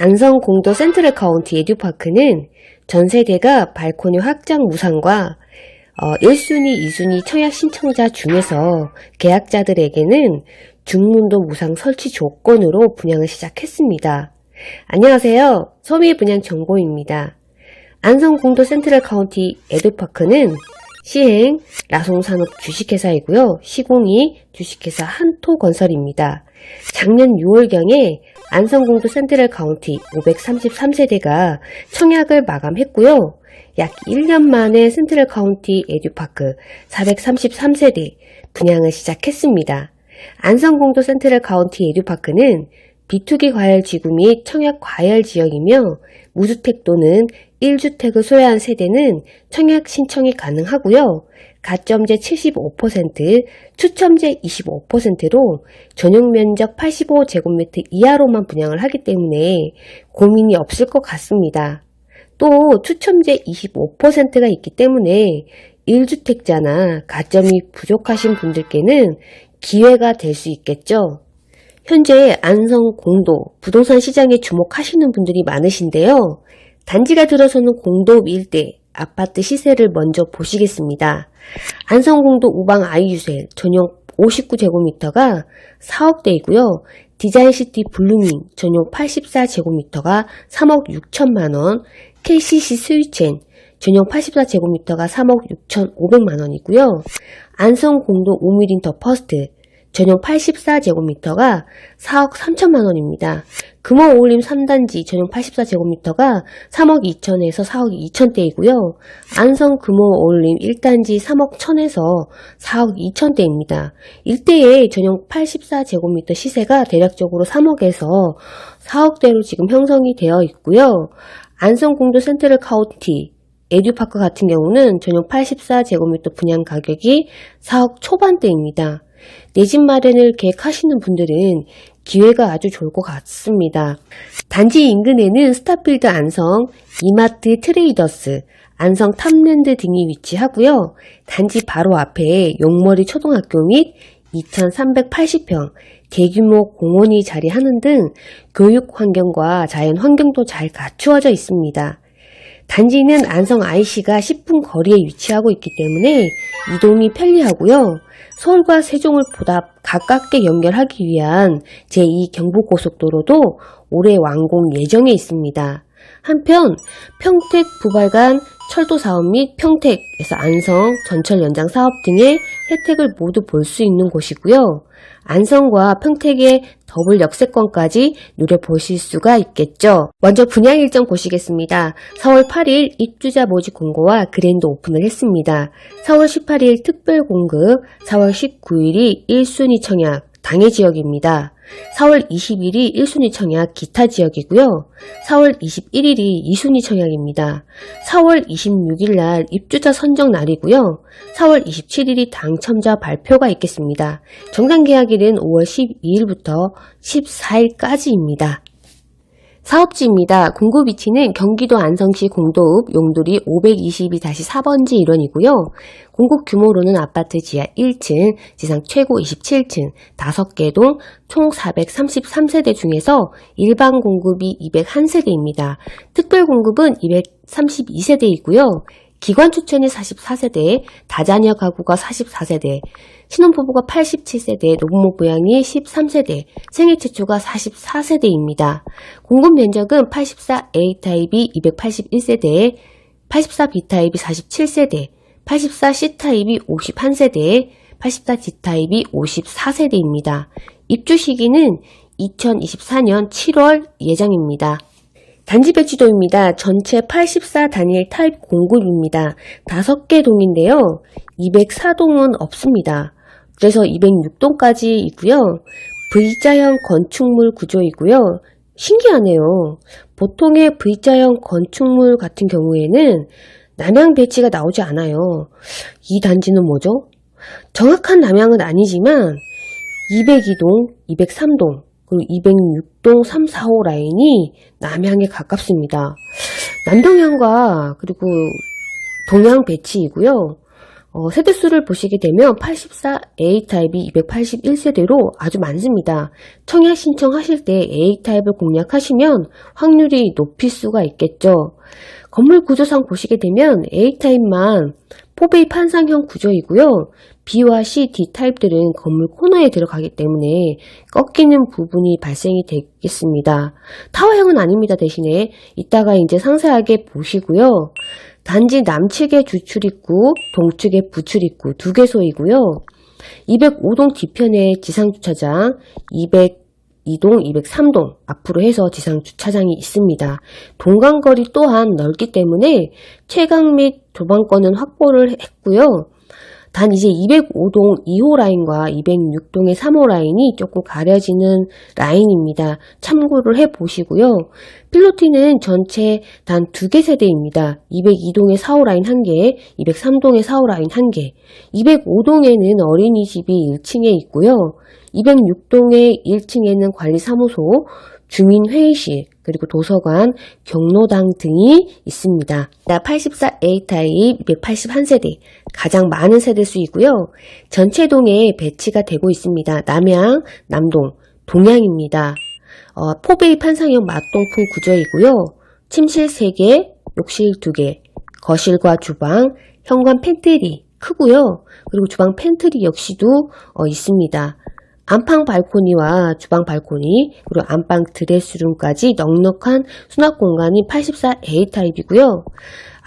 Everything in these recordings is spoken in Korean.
안성 공도 센트럴 카운티 에듀파크는 전 세대가 발코니 확장 무상과 1순위, 2순위 청약 신청자 중에서 계약자들에게는 중문도 무상 설치 조건으로 분양을 시작했습니다. 안녕하세요. 소미 분양 정보입니다. 안성 공도 센트럴 카운티 에듀파크는 시행 라송산업 주식회사이고요. 시공이 주식회사 한토건설입니다. 작년 6월경에 안성공도 센트럴 카운티 533세대가 청약을 마감했고요. 약 1년 만에 센트럴 카운티 에듀파크 433세대 분양을 시작했습니다. 안성공도 센트럴 카운티 에듀파크는 비투기 과열 지구 및 청약 과열 지역이며 무주택 또는 1주택을 소유한 세대는 청약 신청이 가능하고요. 가점제 75%, 추첨제 25%로 전용 면적 85제곱미터 이하로만 분양을 하기 때문에 고민이 없을 것 같습니다. 또 추첨제 25%가 있기 때문에 1주택자나 가점이 부족하신 분들께는 기회가 될 수 있겠죠. 현재 안성 공도 부동산 시장에 주목하시는 분들이 많으신데요. 단지가 들어서는 공도읍 일대 아파트 시세를 먼저 보시겠습니다. 안성공도 우방 아이유셀 전용 59제곱미터가 4억대이고요. 디자인시티 블루밍 전용 84제곱미터가 3억 6천만원, KCC 스위첸 전용 84제곱미터가 3억 6천5백만원이고요. 안성공도 우미린터 퍼스트 전용 84제곱미터가 4억 3천만원입니다. 금호올림 3단지 전용 84제곱미터가 3억 2천에서 4억 2천대이고요. 안성 금호올림 1단지 3억 1천에서 4억 2천대입니다. 일대의 전용 84제곱미터 시세가 대략적으로 3억에서 4억대로 지금 형성이 되어 있고요. 안성 공도 센트럴 카운티 에듀파크 같은 경우는 전용 84제곱미터 분양 가격이 4억 초반대입니다. 내 집 마련을 계획하시는 분들은 기회가 아주 좋을 것 같습니다. 단지 인근에는 스타필드 안성, 이마트 트레이더스, 안성 탑랜드 등이 위치하고요. 단지 바로 앞에 용머리 초등학교 및 2380평 대규모 공원이 자리하는 등 교육 환경과 자연 환경도 잘 갖추어져 있습니다. 단지는 안성 IC가 10분 거리에 위치하고 있기 때문에 이동이 편리하고요. 서울과 세종을 보다 가깝게 연결하기 위한 제2 경부고속도로도 올해 완공 예정에 있습니다. 한편 평택 부발간 철도 사업 및 평택에서 안성 전철 연장 사업 등의 혜택을 모두 볼 수 있는 곳이고요. 안성과 평택의 더블 역세권까지 누려보실 수가 있겠죠. 먼저 분양 일정 보시겠습니다. 4월 8일 입주자 모집 공고와 그랜드 오픈을 했습니다. 4월 18일 특별 공급, 4월 19일이 1순위 청약 당해 지역입니다. 4월 20일이 1순위 청약 기타 지역이고요. 4월 21일이 2순위 청약입니다. 4월 26일 날 입주자 선정 날이고요. 4월 27일이 당첨자 발표가 있겠습니다. 정당 계약일은 5월 12일부터 14일까지입니다. 사업지입니다. 공급 위치는 경기도 안성시 공도읍 용두리 522-4번지 일원이고요. 공급 규모로는 아파트 지하 1층, 지상 최고 27층, 5개 동 총 433세대 중에서 일반 공급이 201세대입니다. 특별 공급은 232세대이고요. 기관 추천이 44세대, 다자녀 가구가 44세대, 신혼부부가 87세대, 노부모 부양이 13세대, 생애 최초가 44세대입니다. 공급 면적은 84A 타입이 281세대, 84B 타입이 47세대, 84C 타입이 51세대, 84D 타입이 54세대입니다. 입주 시기는 2024년 7월 예정입니다. 단지 배치도입니다. 전체 84단일 타입 공급입니다. 5개 동인데요. 204동은 없습니다. 그래서 206동까지 있고요. V자형 건축물 구조이고요. 신기하네요. 보통의 V자형 건축물 같은 경우에는 남향 배치가 나오지 않아요. 이 단지는 뭐죠? 정확한 남향은 아니지만 202동, 203동, 그리고 206동 3, 4, 5 라인이 남향에 가깝습니다. 남동향과 그리고 동향 배치이고요. 세대수를 보시게 되면 84 A타입이 281세대로 아주 많습니다. 청약 신청하실 때 A타입을 공략하시면 확률이 높일 수가 있겠죠. 건물 구조상 보시게 되면 A타입만 포베이 판상형 구조이고요. B와 C, D타입들은 건물 코너에 들어가기 때문에 꺾이는 부분이 발생이 되겠습니다. 타워형은 아닙니다. 대신에 이따가 이제 상세하게 보시고요. 단지 남측에 주출입구, 동측에 부출입구 2개소이고요. 205동 뒤편에 지상주차장, 202동, 203동 앞으로 해서 지상주차장이 있습니다. 동간거리 또한 넓기 때문에 채광 및 조망권은 확보를 했고요. 단 이제 205동 2호 라인과 206동의 3호 라인이 조금 가려지는 라인입니다. 참고를 해보시고요. 필로티는 전체 단 2개 세대입니다. 202동의 4호 라인 1개, 203동의 4호 라인 1개, 205동에는 어린이집이 1층에 있고요. 206동의 1층에는 관리사무소, 주민회의실, 그리고 도서관, 경로당 등이 있습니다. 84A 타입 281세대, 가장 많은 세대수이고요. 전체 동에 배치가 되고 있습니다. 남양, 남동, 동양입니다. 포베이 판상형 맞동풍 구조이고요. 침실 3개, 욕실 2개, 거실과 주방, 현관 팬트리 크고요. 그리고 주방 팬트리 역시도 있습니다. 안방 발코니와 주방 발코니, 그리고 안방 드레스룸까지 넉넉한 수납 공간이 84A 타입이고요.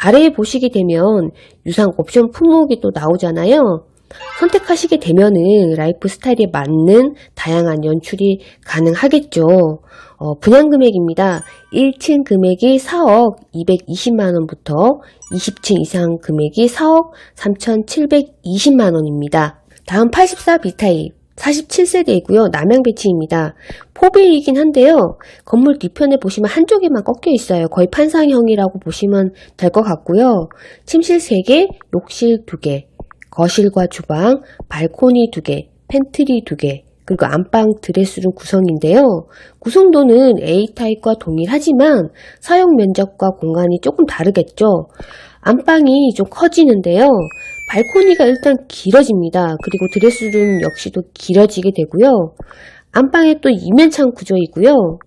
아래에 보시게 되면 유상 옵션 품목이 또 나오잖아요. 선택하시게 되면은 라이프 스타일에 맞는 다양한 연출이 가능하겠죠. 분양 금액입니다. 1층 금액이 4억 220만원부터 20층 이상 금액이 4억 3,720만원입니다. 다음 84B 타입 47세대이고요. 남양 배치입니다. 포베이이긴 한데요. 건물 뒤편에 보시면 한쪽에만 꺾여 있어요. 거의 판상형이라고 보시면 될 것 같고요. 침실 3개, 욕실 2개, 거실과 주방, 발코니 2개, 팬트리 2개, 그리고 안방 드레스룸 구성인데요. 구성도는 A타입과 동일하지만 사용 면적과 공간이 조금 다르겠죠. 안방이 좀 커지는데요. 발코니가 일단 길어집니다. 그리고 드레스룸 역시도 길어지게 되고요. 안방에 또 이면창 구조이고요.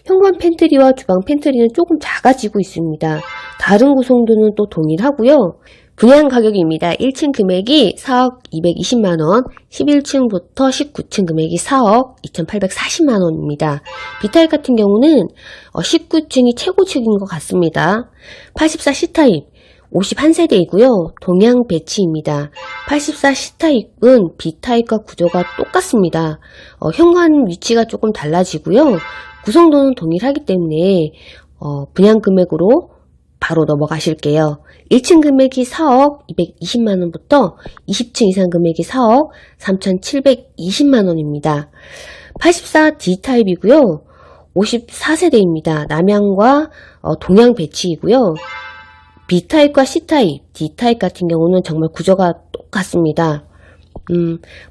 현관 팬트리와 주방 팬트리는 조금 작아지고 있습니다. 다른 구성도는 또 동일하고요. 분양 가격입니다. 1층 금액이 4억 220만원, 11층부터 19층 금액이 4억 2840만원입니다. B타입 같은 경우는 19층이 최고층인 것 같습니다. 84 C타입 51세대이고요. 동양 배치입니다. 84 C타입은 B타입과 구조가 똑같습니다. 현관 위치가 조금 달라지고요. 구성도는 동일하기 때문에 분양 금액으로 바로 넘어가실게요. 1층 금액이 4억 220만원부터 20층 이상 금액이 4억 3,720만원입니다. 84 D타입이고요. 54세대입니다. 남양과 동양 배치이고요. B타입과 C타입, D타입 같은 경우는 정말 구조가 똑같습니다.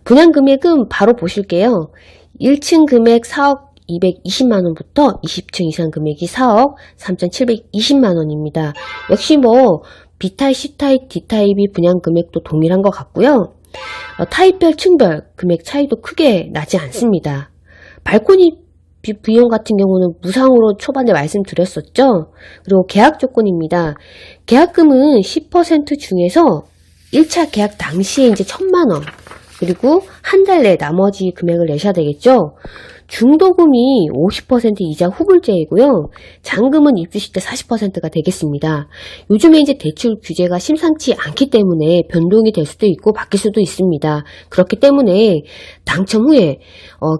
분양 금액은 바로 보실게요. 1층 금액 4억 220만원부터 20층 이상 금액이 4억 3,720만원입니다. 역시 뭐 B타입, C타입, D타입이 분양 금액도 동일한 것 같고요. 타입별, 층별 금액 차이도 크게 나지 않습니다. 발코니 비용 같은 경우는 무상으로 초반에 말씀드렸었죠. 그리고 계약 조건입니다. 계약금은 10% 중에서 1차 계약 당시에 이제 1,000만원, 그리고 한 달 내 나머지 금액을 내셔야 되겠죠. 중도금이 50% 이자 후불제이고요. 잔금은 입주시 때 40%가 되겠습니다. 요즘에 이제 대출 규제가 심상치 않기 때문에 변동이 될 수도 있고 바뀔 수도 있습니다. 그렇기 때문에 당첨 후에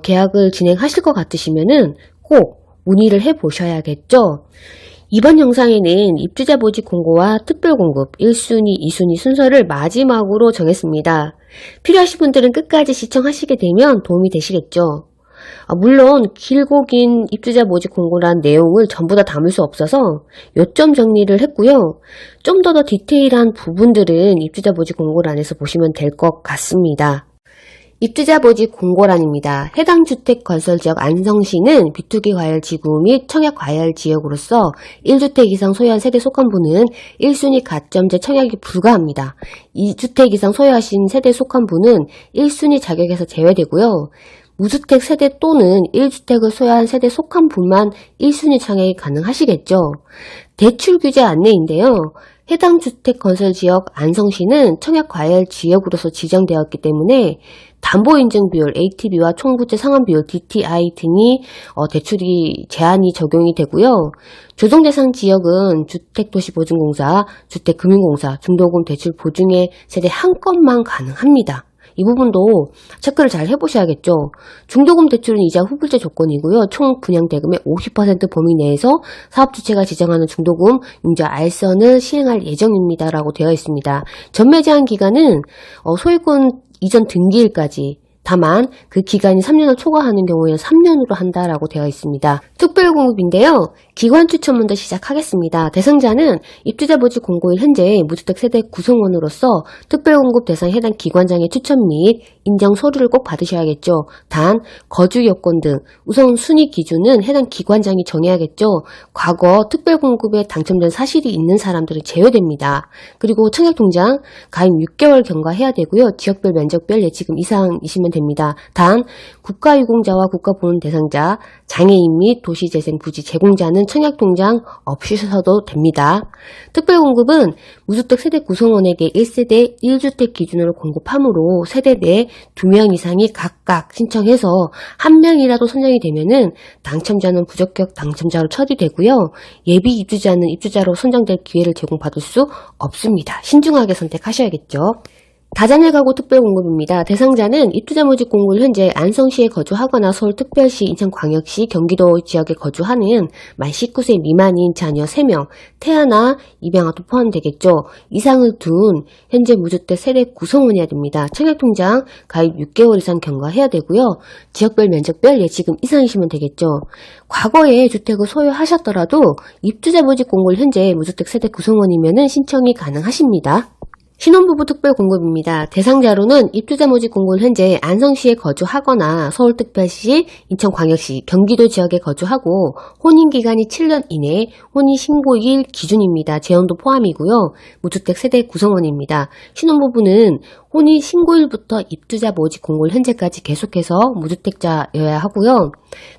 계약을 진행하실 것 같으시면은 꼭 문의를 해 보셔야겠죠. 이번 영상에는 입주자 모집 공고와 특별공급 1순위, 2순위 순서를 마지막으로 정했습니다. 필요하신 분들은 끝까지 시청하시게 되면 도움이 되시겠죠. 물론 길고 긴 입주자 모집 공고란 내용을 전부 다 담을 수 없어서 요점 정리를 했고요. 좀 더 디테일한 부분들은 입주자 모집 공고란에서 보시면 될 것 같습니다. 입주자 모집 공고란입니다. 해당 주택 건설 지역 안성시는 비투기 과열 지구 및 청약 과열 지역으로서 1주택 이상 소유한 세대 속한 분은 1순위 가점제 청약이 불가합니다. 2주택 이상 소유하신 세대 속한 분은 1순위 자격에서 제외되고요. 무주택 세대 또는 1주택을 소유한 세대 속한 분만 1순위 청약이 가능하시겠죠. 대출 규제 안내인데요. 해당 주택 건설 지역 안성시는 청약 과열 지역으로서 지정되었기 때문에 담보인증 비율 ATB와 총부채 상환 비율 DTI 등이 대출이 제한이 적용이 되고요. 조정 대상 지역은 주택도시보증공사, 주택금융공사, 중도금 대출 보증의 세대 한 건만 가능합니다. 이 부분도 체크를 잘 해보셔야겠죠. 중도금 대출은 이자 후불제 조건이고요. 총 분양 대금의 50% 범위 내에서 사업주체가 지정하는 중도금 융자 알선을 시행할 예정입니다. 라고 되어 있습니다. 전매 제한 기간은 소유권 이전 등기일까지, 다만 그 기간이 3년을 초과하는 경우에는 3년으로 한다라고 되어 있습니다. 특별공급인데요. 기관 추천 먼저 시작하겠습니다. 대상자는 입주자 모집 공고일 현재 무주택 세대 구성원으로서 특별공급 대상 해당 기관장의 추천 및 인정 서류를 꼭 받으셔야겠죠. 단 거주 여건 등 우선 순위 기준은 해당 기관장이 정해야겠죠. 과거 특별공급에 당첨된 사실이 있는 사람들은 제외됩니다. 그리고 청약통장 가입 6개월 경과해야 되고요. 지역별 면적별 예치금 이상이시면 됩니다. 단 국가유공자와 국가보훈 대상자, 장애인 및 도시재생 부지 제공자는 청약통장 없으셔도 됩니다. 특별공급은 무주택 세대 구성원에게 1세대 1주택 기준으로 공급하므로 세대 내 2명 이상이 각각 신청해서 1명이라도 선정이 되면은 당첨자는 부적격 당첨자로 처리되고요. 예비 입주자는 입주자로 선정될 기회를 제공받을 수 없습니다. 신중하게 선택하셔야겠죠. 다자녀 가구 특별공급입니다. 대상자는 입주자 모집 공고일 현재 안성시에 거주하거나 서울특별시, 인천광역시, 경기도 지역에 거주하는 만 19세 미만인 자녀 3명, 태아나 입양아도 포함되겠죠. 이상을 둔 현재 무주택 세대 구성원이어야 됩니다. 청약통장 가입 6개월 이상 경과해야 되고요. 지역별 면적별 예치금 이상이시면 되겠죠. 과거에 주택을 소유하셨더라도 입주자 모집 공고일 현재 무주택 세대 구성원이면 신청이 가능하십니다. 신혼부부 특별공급입니다. 대상자로는 입주자 모집 공고일 현재 안성시에 거주하거나 서울특별시, 인천광역시, 경기도 지역에 거주하고 혼인기간이 7년 이내 혼인신고일 기준입니다. 재혼도 포함이고요. 무주택 세대 구성원입니다. 신혼부부는 혼인신고일부터 입주자 모집 공고일 현재까지 계속해서 무주택자여야 하고요.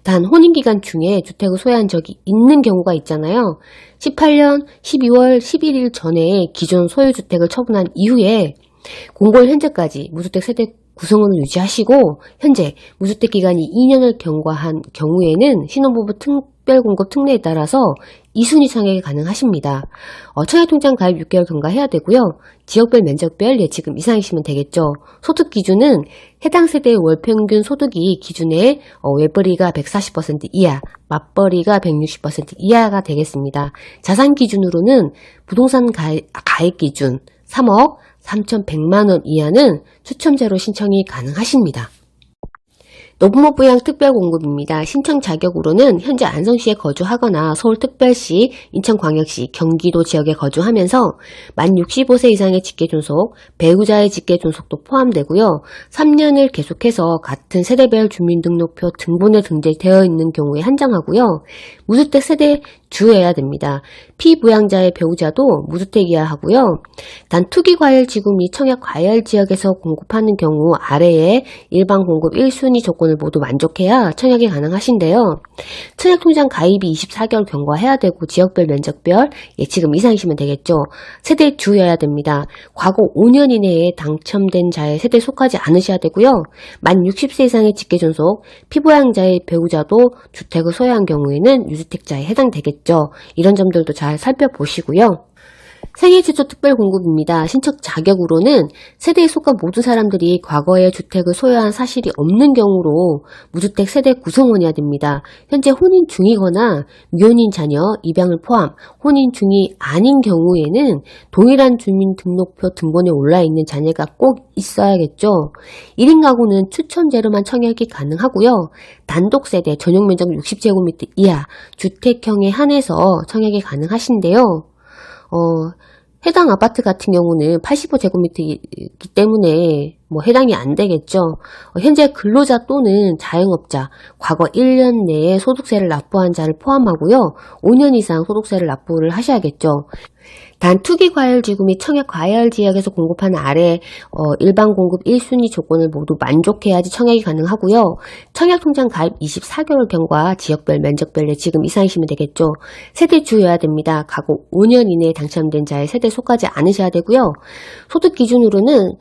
단 혼인기간 중에 주택을 소유한 적이 있는 경우가 있잖아요. 18년 12월 11일 전에 기존 소유주택을 처분한 이후에 공고일 현재까지 무주택 세대 구성원을 유지하시고 현재 무주택 기간이 2년을 경과한 경우에는 신혼부부 특별공급 특례에 따라서 2순위 청약이 가능하십니다. 청약통장 가입 6개월 경과해야 되고요. 지역별 면적별 예치금 이상이시면 되겠죠. 소득 기준은 해당 세대의 월평균 소득이 기준에 외벌이가 140% 이하, 맞벌이가 160% 이하가 되겠습니다. 자산 기준으로는 부동산 가입 기준 3억 3,100만원 이하는 추첨제로 신청이 가능하십니다. 노부모부양 특별공급입니다. 신청 자격으로는 현재 안성시에 거주하거나 서울특별시, 인천광역시, 경기도 지역에 거주하면서 만 65세 이상의 직계존속, 배우자의 직계존속도 포함되고요. 3년을 계속해서 같은 세대별 주민등록표 등본에 등재되어 있는 경우에 한정하고요. 무주택 세대 주여야 됩니다. 피부양자의 배우자도 무주택이어야 하고요. 단 투기과열지구 및 청약과열지역에서 공급하는 경우 아래에 일반 공급 1순위 조건을 모두 만족해야 청약이 가능하신데요. 청약통장 가입이 24개월 경과해야 되고 지역별 면적별 예치금 이상이시면 되겠죠. 세대 주여야 됩니다. 과거 5년 이내에 당첨된 자의 세대에 속하지 않으셔야 되고요. 만 60세 이상의 직계존속, 피부양자의 배우자도 주택을 소유한 경우에는 유주택자에 해당되겠죠. 이런 점들도 잘 살펴보시고요. 생애 최초 특별공급입니다. 신청 자격으로는 세대에 속한 모든 사람들이 과거에 주택을 소유한 사실이 없는 경우로 무주택 세대 구성원이어야 됩니다. 현재 혼인 중이거나 미혼인 자녀, 입양을 포함 혼인 중이 아닌 경우에는 동일한 주민등록표 등본에 올라있는 자녀가 꼭 있어야겠죠. 1인 가구는 추천제로만 청약이 가능하고요. 단독세대 전용면적 60제곱미터 이하 주택형에 한해서 청약이 가능하신데요. 해당 아파트 같은 경우는 85제곱미터이기 때문에 뭐 해당이 안 되겠죠. 현재 근로자 또는 자영업자, 과거 1년 내에 소득세를 납부한 자를 포함하고요. 5년 이상 소득세를 납부를 하셔야겠죠. 단 투기과열지구 및 청약과열지역에서 공급하는 아래 일반 공급 1순위 조건을 모두 만족해야지 청약이 가능하고요. 청약통장 가입 24개월 경과 지역별 면적별 예치금 이상이시면 되겠죠. 세대주여야 됩니다. 과거 5년 이내에 당첨된 자의 세대에 속하지 않으셔야 되고요. 소득 기준으로는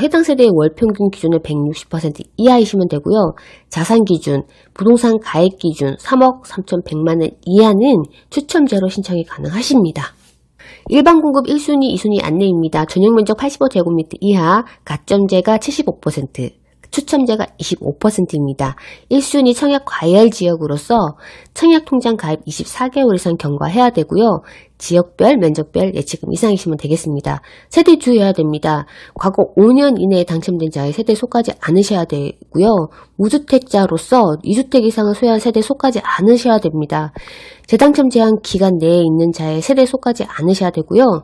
해당 세대의 월평균 기준의 160% 이하이시면 되고요. 자산 기준, 부동산 가액 기준 3억 3,100만원 이하는 추첨제로 신청이 가능하십니다. 일반 공급 1순위, 2순위 안내입니다. 전용 면적 85제곱미터 이하, 가점제가 75%, 추첨제가 25%입니다. 1순위 청약 과열 지역으로서 청약통장 가입 24개월 이상 경과해야 되고요. 지역별, 면적별 예치금 이상이시면 되겠습니다. 세대 주여야 됩니다. 과거 5년 이내에 당첨된 자의 세대에 속하지 않으셔야 되고요. 무주택자로서 2주택 이상을 소유한 세대에 속하지 않으셔야 됩니다. 재당첨 제한 기간 내에 있는 자의 세대에 속하지 않으셔야 되고요.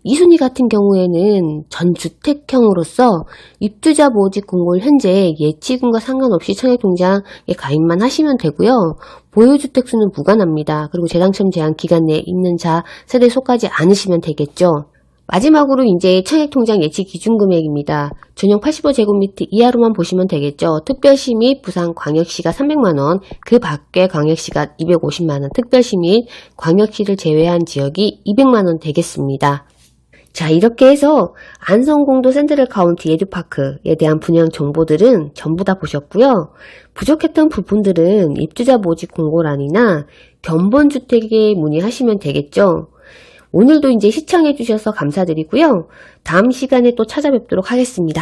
2순위 같은 경우에는 전주택형으로서 입주자 모집 공고를 현재 예치금과 상관없이 청약통장에 가입만 하시면 되고요. 보유주택 수는 무관합니다. 그리고 재당첨 제한 기간 내에 있는 자 세대에 속하지 않으시면 되겠죠. 마지막으로 이제 청약통장 예치 기준금액입니다. 전용 85제곱미터 이하로만 보시면 되겠죠. 특별시 및 부산광역시가 300만원, 그 밖에 광역시가 250만원, 특별시 및 광역시를 제외한 지역이 200만원 되겠습니다. 자, 이렇게 해서 안성공도 센트럴 카운티 에듀파크에 대한 분양 정보들은 전부 다 보셨고요. 부족했던 부분들은 입주자 모집 공고란이나 견본주택에 문의하시면 되겠죠. 오늘도 이제 시청해 주셔서 감사드리고요. 다음 시간에 또 찾아뵙도록 하겠습니다.